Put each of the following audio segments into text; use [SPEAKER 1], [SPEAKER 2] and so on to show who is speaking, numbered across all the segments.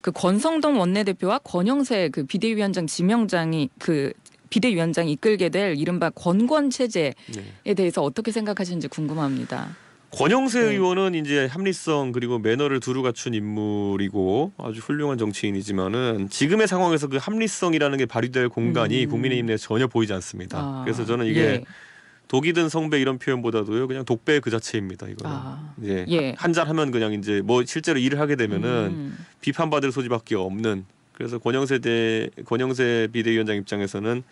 [SPEAKER 1] 그 권성동 원내대표와 권영세 그 비대위원장 지명장이 그 비대위원장이 이끌게 될 이른바 권권 체제에 대해서 어떻게 생각하시는지 궁금합니다.
[SPEAKER 2] 권영세 의원은 이제 합리성 그리고 매너를 두루 갖춘 인물이고 아주 훌륭한 정치인이지만은 지금의 상황에서 그 합리성이라는 게 발휘될 공간이 국민의힘 내에 전혀 보이지 않습니다. 그래서 저는 이게 독이 든 성배 이런 표현보다도요 그냥 독배 그 자체입니다. 이거는 한잔 하면 그냥 이제 뭐 실제로 일을 하게 되면은 비판받을 소지밖에 없는. 그래서 권영세 비대위원장 입장에서는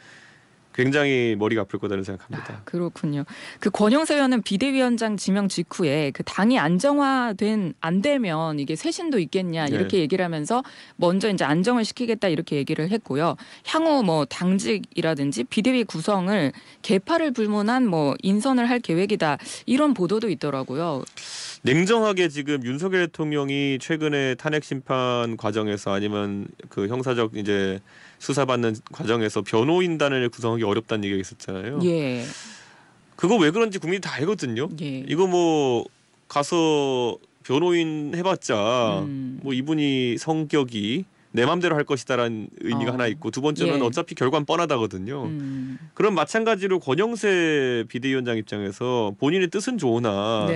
[SPEAKER 2] 굉장히 머리가 아플 거다는 생각합니다.
[SPEAKER 1] 그렇군요. 그 권영세 의원은 비대위원장 지명 직후에 그 당이 안정화된 안 되면 이게 쇄신도 있겠냐 이렇게 얘기를 하면서 먼저 이제 안정을 시키겠다 이렇게 얘기를 했고요. 향후 뭐 당직이라든지 비대위 구성을 개파를 불문한 뭐 인선을 할 계획이다 이런 보도도 있더라고요.
[SPEAKER 2] 냉정하게 지금 윤석열 대통령이 최근에 탄핵 심판 과정에서 아니면 그 형사적 이제 수사받는 과정에서 변호인단을 구성하기 어렵다는 얘기가 있었잖아요. 그거 왜 그런지 국민이 다 알거든요. 이거 뭐 가서 변호인 해봤자 뭐 이분이 성격이 내 맘대로 할 것이다라는 의미가 하나 있고 두 번째는 어차피 결과는 뻔하다거든요. 그럼 마찬가지로 권영세 비대위원장 입장에서 본인의 뜻은 좋으나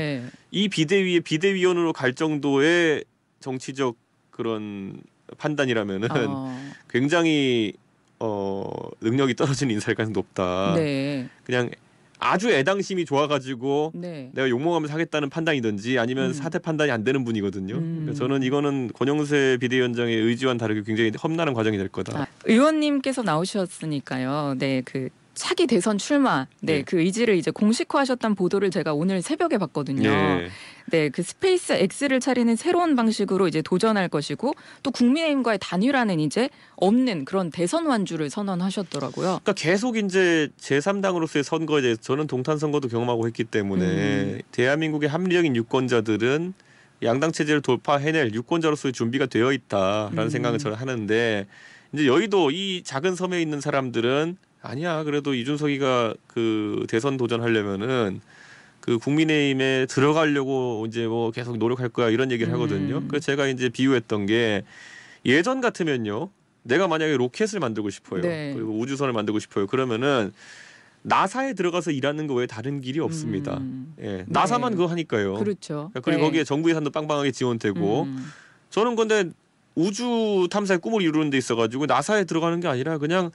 [SPEAKER 2] 이 비대위의 비대위원으로 갈 정도의 정치적 그런 판단이라면은 굉장히 능력이 떨어지는 인사일 가능성이 높다. 그냥 아주 애당심이 좋아가지고 내가 욕먹으면서 하겠다는 판단이든지 아니면 사태 판단이 안 되는 분이거든요. 그러니까 저는 이거는 권영세 비대위원장의 의지와는 다르게 굉장히 험난한 과정이 될 거다.
[SPEAKER 1] 의원님께서 나오셨으니까요. 그 차기 대선 출마, 그 의지를 이제 공식화하셨다는 보도를 제가 오늘 새벽에 봤거든요. 그 스페이스 X를 차리는 새로운 방식으로 이제 도전할 것이고 또 국민의힘과의 단일화는 이제 없는 그런 대선 완주를 선언하셨더라고요.
[SPEAKER 2] 그러니까 계속 이제 제3당으로서의 선거에 대해서 저는 동탄 선거도 경험하고 했기 때문에 대한민국의 합리적인 유권자들은 양당 체제를 돌파해낼 유권자로서의 준비가 되어 있다라는 생각을 저는 하는데 이제 여의도 이 작은 섬에 있는 사람들은 아니야 그래도 이준석이가 그 대선 도전하려면은 그 국민의힘에 들어가려고 이제 뭐 계속 노력할 거야 이런 얘기를 하거든요. 그래서 제가 이제 비유했던 게 예전 같으면요 내가 만약에 로켓을 만들고 싶어요. 그리고 우주선을 만들고 싶어요. 그러면은 나사에 들어가서 일하는 거 외에 다른 길이 없습니다. 나사만 그거 하니까요.
[SPEAKER 1] 그렇죠.
[SPEAKER 2] 그리고 거기에 정부 예산도 빵빵하게 지원되고 저는 근데 우주 탐사의 꿈을 이루는 데 있어가지고 나사에 들어가는 게 아니라 그냥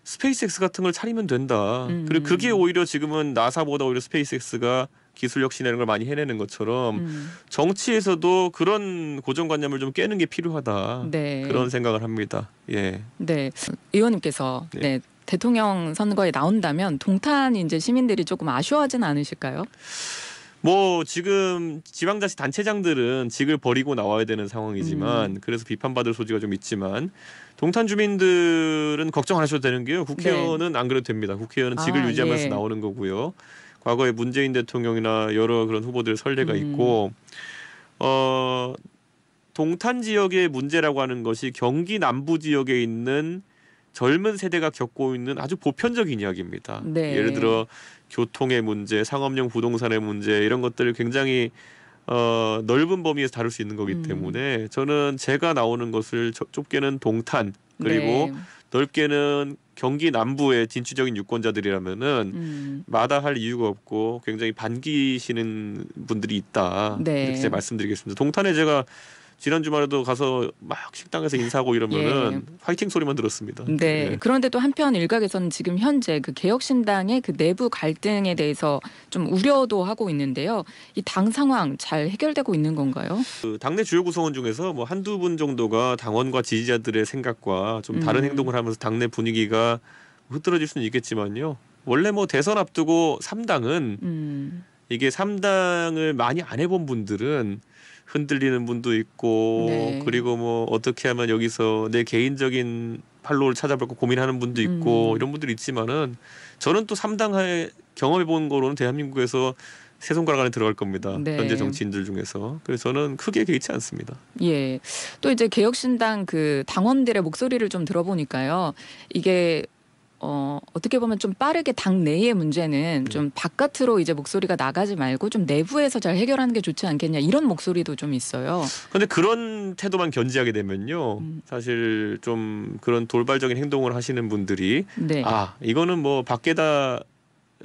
[SPEAKER 2] 스페이스X 같은 걸 차리면 된다. 그리고 그게 오히려 지금은 나사보다 오히려 스페이스X가 기술 혁신이라는 걸 많이 해내는 것처럼 정치에서도 그런 고정관념을 좀 깨는 게 필요하다. 그런 생각을 합니다.
[SPEAKER 1] 의원님께서 대통령 선거에 나온다면 동탄 이제 시민들이 조금 아쉬워하진 않으실까요?
[SPEAKER 2] 뭐 지금 지방자치 단체장들은 직을 버리고 나와야 되는 상황이지만 그래서 비판받을 소지가 좀 있지만 동탄 주민들은 걱정 안 하셔도 되는 게요. 국회의원은 안 그래도 됩니다. 국회의원은 직을 유지하면서 나오는 거고요. 과거에 문재인 대통령이나 여러 그런 후보들 선례가 있고 동탄 지역의 문제라고 하는 것이 경기 남부 지역에 있는 젊은 세대가 겪고 있는 아주 보편적인 이야기입니다. 예를 들어 교통의 문제, 상업용 부동산의 문제 이런 것들을 굉장히 넓은 범위에서 다룰 수 있는 거기 때문에 저는 제가 나오는 것을 좁게는 동탄 그리고 넓게는 경기 남부의 진취적인 유권자들이라면은 마다할 이유가 없고 굉장히 반기시는 분들이 있다. 이렇게 제가 말씀드리겠습니다. 동탄에 제가 지난 주말에도 가서 막 식당에서 인사하고 이러면은 화이팅 소리만 들었습니다.
[SPEAKER 1] 그런데 또 한편 일각에서는 지금 현재 그 개혁신당의 그 내부 갈등에 대해서 좀 우려도 하고 있는데요. 이 당 상황 잘 해결되고 있는 건가요?
[SPEAKER 2] 그 당내 주요 구성원 중에서 뭐 한두 분 정도가 당원과 지지자들의 생각과 좀 다른 행동을 하면서 당내 분위기가 흐트러질 수는 있겠지만요. 원래 뭐 대선 앞두고 3당은 이게 3당을 많이 안 해본 분들은 흔들리는 분도 있고 그리고 뭐 어떻게 하면 여기서 내 개인적인 팔로를 찾아볼까 고민하는 분도 있고 이런 분들이 있지만은 저는 또 3당에 경험해 본 거로는 대한민국에서 세 손가락 안에 들어갈 겁니다. 현재 정치인들 중에서. 그래서 저는 크게 개의치 않습니다.
[SPEAKER 1] 또 이제 개혁신당 그 당원들의 목소리를 좀 들어보니까요. 이게 어떻게 보면 좀 빠르게 당 내의 문제는 좀 바깥으로 이제 목소리가 나가지 말고 좀 내부에서 잘 해결하는 게 좋지 않겠냐 이런 목소리도 좀 있어요.
[SPEAKER 2] 그런데 그런 태도만 견지하게 되면요, 사실 좀 그런 돌발적인 행동을 하시는 분들이
[SPEAKER 1] 네.
[SPEAKER 2] 이거는 뭐 밖에다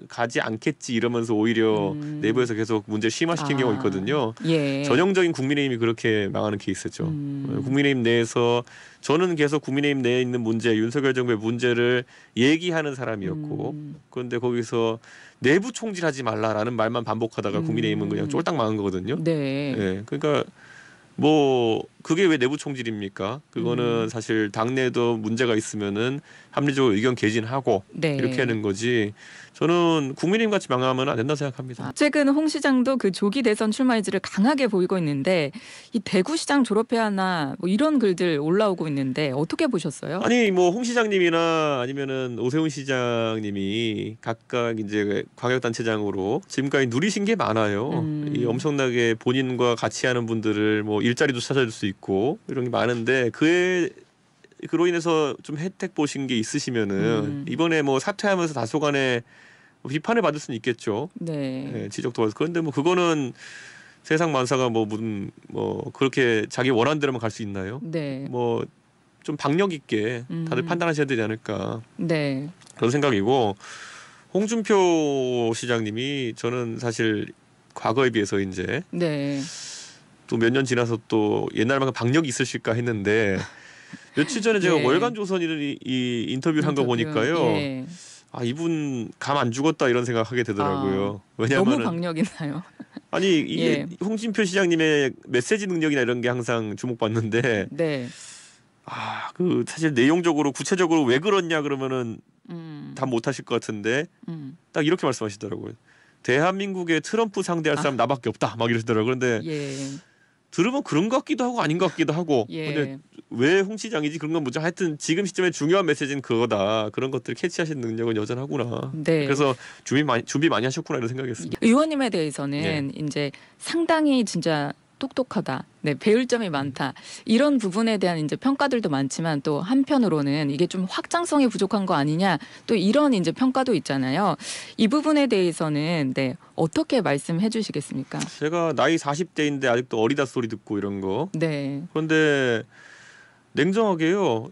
[SPEAKER 2] 가지 않겠지 이러면서 오히려 내부에서 계속 문제를 심화시킨 경우가 있거든요.
[SPEAKER 1] 예.
[SPEAKER 2] 전형적인 국민의힘이 그렇게 망하는 케이스죠. 국민의힘 내에서 저는 계속 국민의힘 내에 있는 문제, 윤석열 정부의 문제를 얘기하는 사람이었고, 그런데 거기서 내부 총질하지 말라라는 말만 반복하다가 국민의힘은 그냥 쫄딱 망한 거거든요.
[SPEAKER 1] 네.
[SPEAKER 2] 예, 그러니까 뭐 그게 왜 내부 총질입니까? 그거는 사실 당내에도 문제가 있으면은 합리적으로 의견 개진하고
[SPEAKER 1] 네.
[SPEAKER 2] 이렇게 하는 거지. 저는 국민의힘 같이 망하면 안 된다 생각합니다.
[SPEAKER 1] 최근 홍 시장도 그 조기 대선 출마 의지를 강하게 보이고 있는데 이 대구시장 졸업해야 하나 뭐 이런 글들 올라오고 있는데 어떻게 보셨어요?
[SPEAKER 2] 아니 뭐 홍 시장님이나 아니면은 오세훈 시장님이 각각 이제 광역단체장으로 지금까지 누리신 게 많아요. 이 엄청나게 본인과 같이 하는 분들을 뭐 일자리도 찾아줄 수 있고 이런 게 많은데 그로 인해서 좀 혜택 보신 게 있으시면은 이번에 뭐 사퇴하면서 다소간에 비판을 받을 수는 있겠죠.
[SPEAKER 1] 네.
[SPEAKER 2] 네, 지적도 받을. 그런데 뭐 그거는 세상 만사가 뭐 그렇게 자기 원하는 대로만 갈 수 있나요?
[SPEAKER 1] 네.
[SPEAKER 2] 뭐 좀 박력 있게 다들 판단하셔야 되지 않을까.
[SPEAKER 1] 네.
[SPEAKER 2] 그런 생각이고, 홍준표 시장님이 저는 사실 과거에 비해서 이제
[SPEAKER 1] 네.
[SPEAKER 2] 또 몇 년 지나서 또 옛날만큼 박력이 있으실까 했는데 며칠 전에 제가
[SPEAKER 1] 예.
[SPEAKER 2] 월간조선이 이 인터뷰를 한 거 보니까요.
[SPEAKER 1] 예.
[SPEAKER 2] 이분 감 안 죽었다 이런 생각하게 되더라고요. 왜냐하면
[SPEAKER 1] 너무 박력 있나요?
[SPEAKER 2] 아니 이게
[SPEAKER 1] 예.
[SPEAKER 2] 홍준표 시장님의 메시지 능력이나 이런 게 항상 주목받는데
[SPEAKER 1] 네.
[SPEAKER 2] 그 사실 내용적으로 구체적으로 왜 그렇냐 그러면은 답 못하실 것 같은데 딱 이렇게 말씀하시더라고요. 대한민국의 트럼프 상대할 사람 나밖에 없다 막 이러시더라고요. 그런데
[SPEAKER 1] 예.
[SPEAKER 2] 들으면 그런 것 같기도 하고 아닌 것 같기도 하고.
[SPEAKER 1] 예.
[SPEAKER 2] 근데 왜 홍 시장이지 그런 건 뭐죠? 하여튼 지금 시점에 중요한 메시지는 그거다. 그런 것들을 캐치하시는 능력은 여전하구나.
[SPEAKER 1] 네.
[SPEAKER 2] 그래서 준비 많이 하셨구나 이런 생각했습니다.
[SPEAKER 1] 의원님에 대해서는 이제 상당히 진짜 똑똑하다. 네, 배울 점이 많다. 이런 부분에 대한 이제 평가들도 많지만 또 한편으로는 이게 좀 확장성이 부족한 거 아니냐. 또 이런 이제 평가도 있잖아요. 이 부분에 대해서는 네, 어떻게 말씀해 주시겠습니까?
[SPEAKER 2] 제가 나이 40대인데 아직도 어리다 소리 듣고 이런 거.
[SPEAKER 1] 네.
[SPEAKER 2] 그런데 냉정하게요.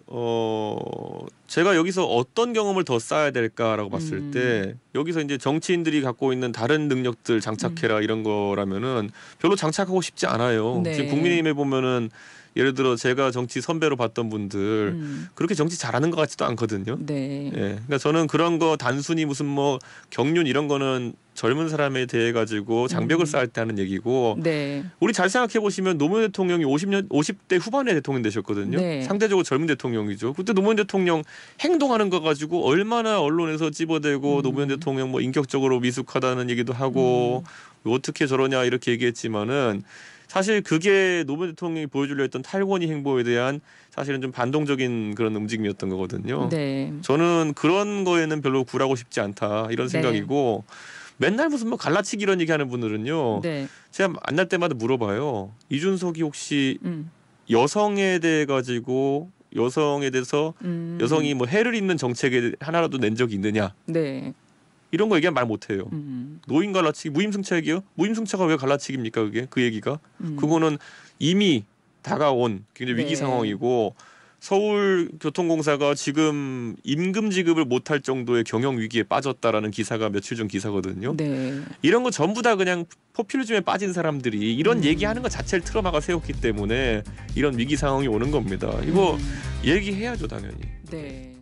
[SPEAKER 2] 제가 여기서 어떤 경험을 더 쌓아야 될까라고 봤을 때 여기서 이제 정치인들이 갖고 있는 다른 능력들 장착해라 이런 거라면은 별로 장착하고 싶지 않아요.
[SPEAKER 1] 네.
[SPEAKER 2] 지금 국민의힘에 보면은 예를 들어 제가 정치 선배로 봤던 분들 그렇게 정치 잘하는 것 같지도 않거든요.
[SPEAKER 1] 네.
[SPEAKER 2] 예, 그러니까 저는 그런 거 단순히 무슨 뭐 경륜 이런 거는 젊은 사람에 대해 가지고 장벽을 쌓을 때 하는 얘기고,
[SPEAKER 1] 네.
[SPEAKER 2] 우리 잘 생각해 보시면 노무현 대통령이 50대 후반에 대통령 되셨거든요.
[SPEAKER 1] 네.
[SPEAKER 2] 상대적으로 젊은 대통령이죠. 그때 노무현 대통령 행동하는 거 가지고 얼마나 언론에서 찝어대고 노무현 대통령 뭐 인격적으로 미숙하다는 얘기도 하고 어떻게 저러냐 이렇게 얘기했지만은 사실 그게 노무현 대통령이 보여주려 했던 탈권위 행보에 대한 사실은 좀 반동적인 그런 움직임이었던 거거든요.
[SPEAKER 1] 네.
[SPEAKER 2] 저는 그런 거에는 별로 굴하고 싶지 않다 이런 생각이고, 맨날 무슨 뭐 갈라치기 이런 얘기하는 분들은요.
[SPEAKER 1] 네.
[SPEAKER 2] 제가 만날 때마다 물어봐요. 이준석이 혹시 여성에 대해 가지고 여성에 대해서 여성이 뭐 해를 입는 정책에 하나라도 낸 적이 있느냐?
[SPEAKER 1] 네.
[SPEAKER 2] 이런 거 얘기하면 말 못해요. 노인 갈라치기, 무임승차얘기요? 무임승차가 왜 갈라치기입니까? 그게 그 얘기가 그거는 이미 다가온 굉장히 위기 상황이고, 서울교통공사가 지금 임금 지급을 못할 정도의 경영 위기에 빠졌다라는 기사가 며칠 전 기사거든요.
[SPEAKER 1] 네.
[SPEAKER 2] 이런 거 전부 다 그냥 포퓰리즘에 빠진 사람들이 이런 얘기하는 것 자체를 틀어막아 세웠기 때문에 이런 위기 상황이 오는 겁니다. 이거 얘기해야죠 당연히.
[SPEAKER 1] 네.